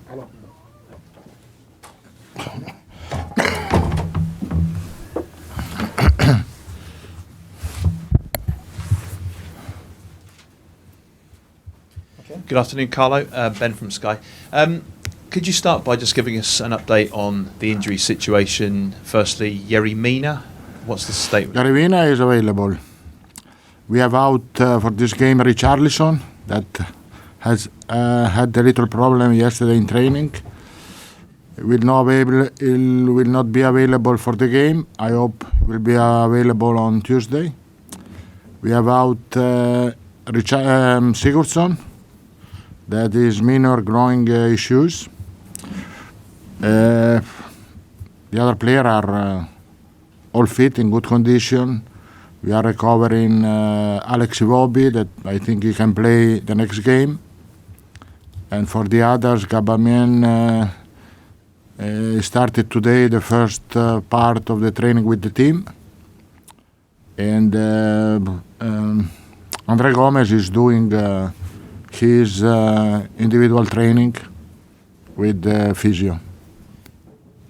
Good afternoon, Carlo. Ben from Sky. Could you start by just giving us an update on the injury situation? Firstly, Yerry Mina, what's the state? Yerry Mina is available. We have out for this game Richarlison that has had a little problem yesterday in training. Will not be available for the game. I hope will be available on Tuesday. We have out Sigurdsson. That is minor growing issues. The other players are all fit, in good condition. We are recovering Alex Iwobi, that I think he can play the next game. And for the others, Gabamien started today the first part of the training with the team. And Andre Gomez is doing his individual training with physio.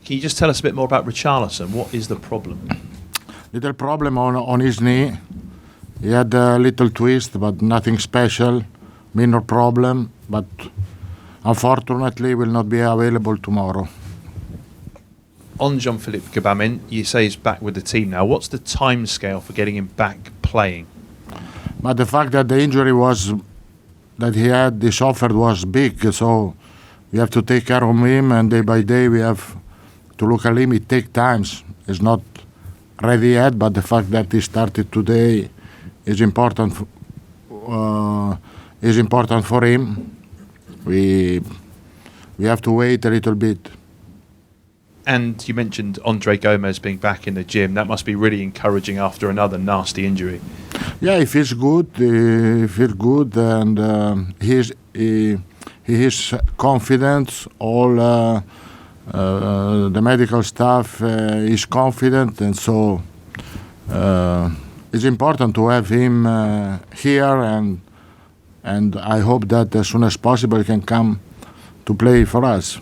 Can you just tell us a bit more about Richarlison? What is the problem? Little problem on his knee. He had a little twist, but nothing special. Minor problem, but unfortunately will not be available tomorrow. On Jean-Philippe Gbamin, you say he's back with the team now. What's the time scale for getting him back playing? But the fact that the injury that he had, this offer was big, so we have to take care of him, and day by day we have to look at him. It takes time. It's not ready yet, but the fact that he started today is important. Is important for him. We have to wait a little bit. And you mentioned Andre Gomez being back in the gym. That must be really encouraging after another nasty injury. Yeah, he feels good. And he is confident. All the medical staff is confident, and so it's important to have him here. And I hope that as soon as possible he can come to play for us.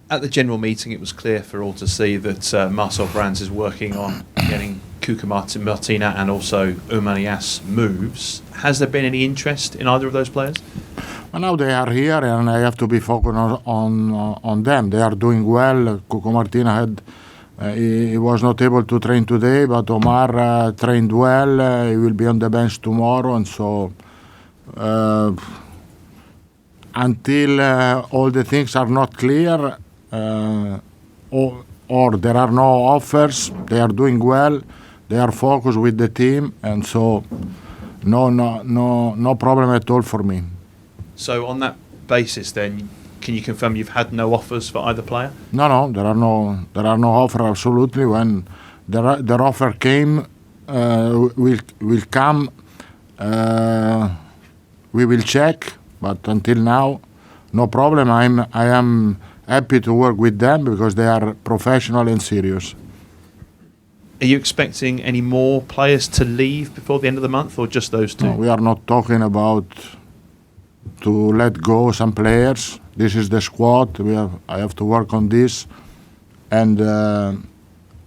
At the general meeting, it was clear for all to see that Marcel Brands is working on getting Cuco, Martina and also Oumar Niasse moves. Has there been any interest in either of those players? Well, now they are here, and I have to be focused on them. They are doing well. Cuco Martina he was not able to train today, but Oumar trained well. He will be on the bench tomorrow, and so until all the things are not clear or there are no offers, they are doing well. They are focused with the team, and so no problem at all for me. So on that basis, then, can you confirm you've had no offers for either player? No, there are no offer. Absolutely, when the offer came, will come. We will check, but until now, no problem. I am happy to work with them because they are professional and serious. Are you expecting any more players to leave before the end of the month, or just those two? No, we are not talking about to let go some players. This is the squad. I have to work on this, and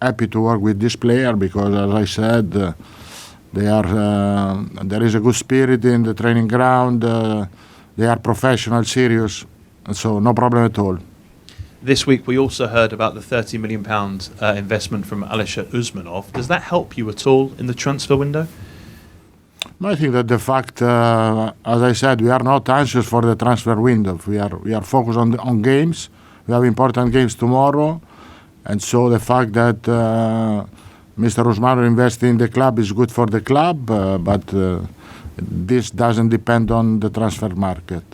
happy to work with this player because, as I said, there is a good spirit in the training ground. They are professional, serious, and so no problem at all. This week we also heard about the £30 million investment from Alisher Usmanov. Does that help you at all in the transfer window? I think that the fact, as I said, we are not anxious for the transfer window. We are focused on games. We have important games tomorrow, and so the fact that Mr. Usmanov invested in the club is good for the club, but this doesn't depend on the transfer market.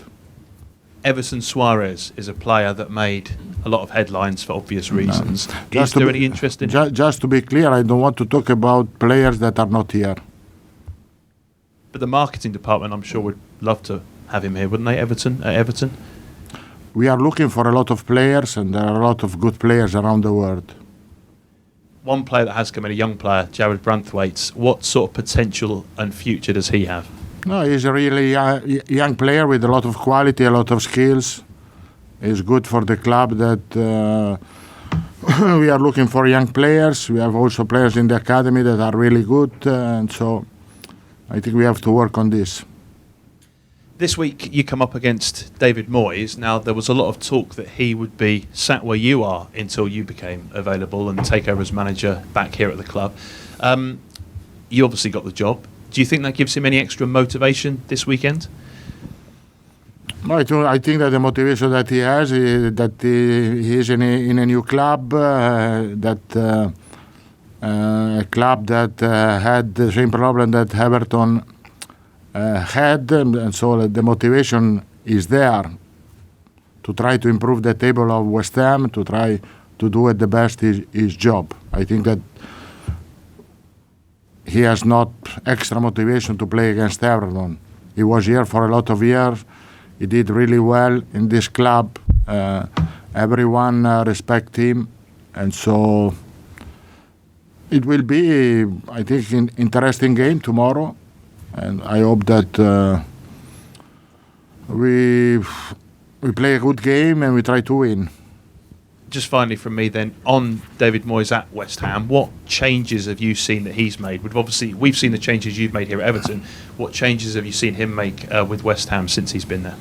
Everton Suarez is a player that made a lot of headlines for obvious reasons. Is there any interest in him? Just to be clear, I don't want to talk about players that are not here. But the marketing department, I'm sure, would love to have him here, wouldn't they, Everton? We are looking for a lot of players, and there are a lot of good players around the world. One player that has come in, a young player, Jared Branthwaite, what sort of potential and future does he have? No, he's a really young player with a lot of quality, a lot of skills, It's good for the club that we are looking for young players. We have also players in the academy that are really good, and so I think we have to work on this. This week you come up against David Moyes. Now, there was a lot of talk that he would be sat where you are until you became available and take over as manager back here at the club. You obviously got the job. Do you think that gives him any extra motivation this weekend? I think that the motivation that he has is that he is in a new club, a club that had the same problem that Everton had, and so the motivation is there to try to improve the table of West Ham, to try to do at the best his job. I think that he has not extra motivation to play against Everton. He was here for a lot of years. He did really well in this club. Everyone respects him, and so it will be, I think, an interesting game tomorrow. And I hope that we play a good game and we try to win. Just finally from me then, on David Moyes at West Ham, what changes have you seen that he's made? We've seen the changes you've made here at Everton. What changes have you seen him make with West Ham since he's been there?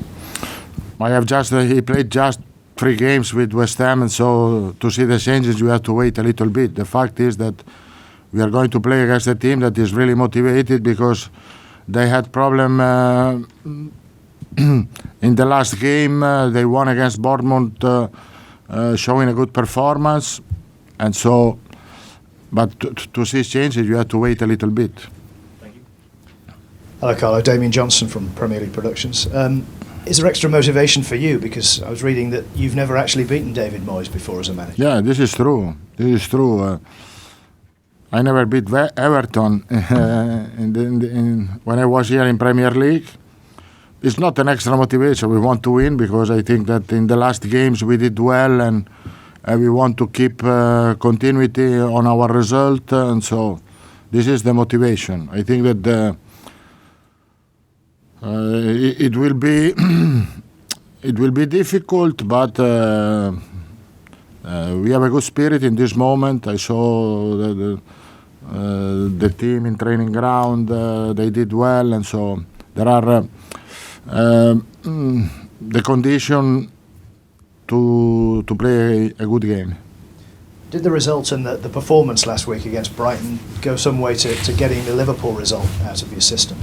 He played just 3 games with West Ham, and so to see the changes you have to wait a little bit. The fact is that we are going to play against a team that is really motivated because they had problem in the last game. They won against Bournemouth, showing a good performance, and so. But to see changes, you have to wait a little bit. Thank you. Hello, Carlo. Damien Johnson from Premier League Productions. Is there extra motivation for you? Because I was reading that you've never actually beaten David Moyes before as a manager. Yeah, this is true. I never beat Everton when I was here in Premier League. It's not an extra motivation. We want to win because I think that in the last games we did well, and we want to keep continuity on our result, and so this is the motivation. I think that it will be it will be difficult, but we have a good spirit in this moment. I saw the team in training ground; they did well, and so there are the condition to play a good game. Did the result and the performance last week against Brighton go some way to getting the Liverpool result out of your system?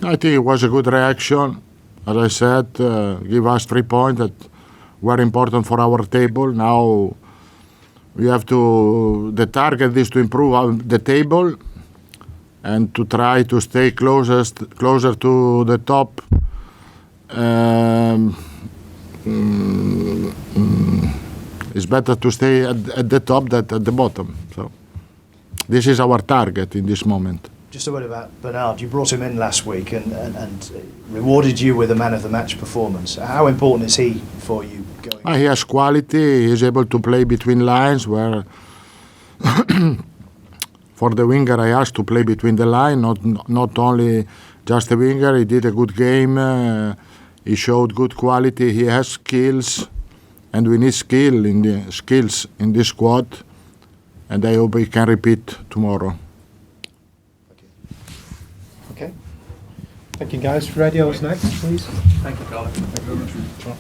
I think it was a good reaction. As I said, give us 3 points that were important for our table. Now we have to. The target is to improve the table and to try to stay closer to the top. It's better to stay at the top than at the bottom. So this is our target in this moment. Just a word about Bernard. You brought him in last week and rewarded you with a man of the match performance. How important is he for you going? He has quality. He is able to play between lines where for the winger I asked to play between the line, not only just a winger. He did a good game. He showed good quality. He has skills, and we need skills in this squad. And I hope he can repeat tomorrow. Okay. Thank you, guys. Radio's next, please. Thank you, Carlo. Thank you very much.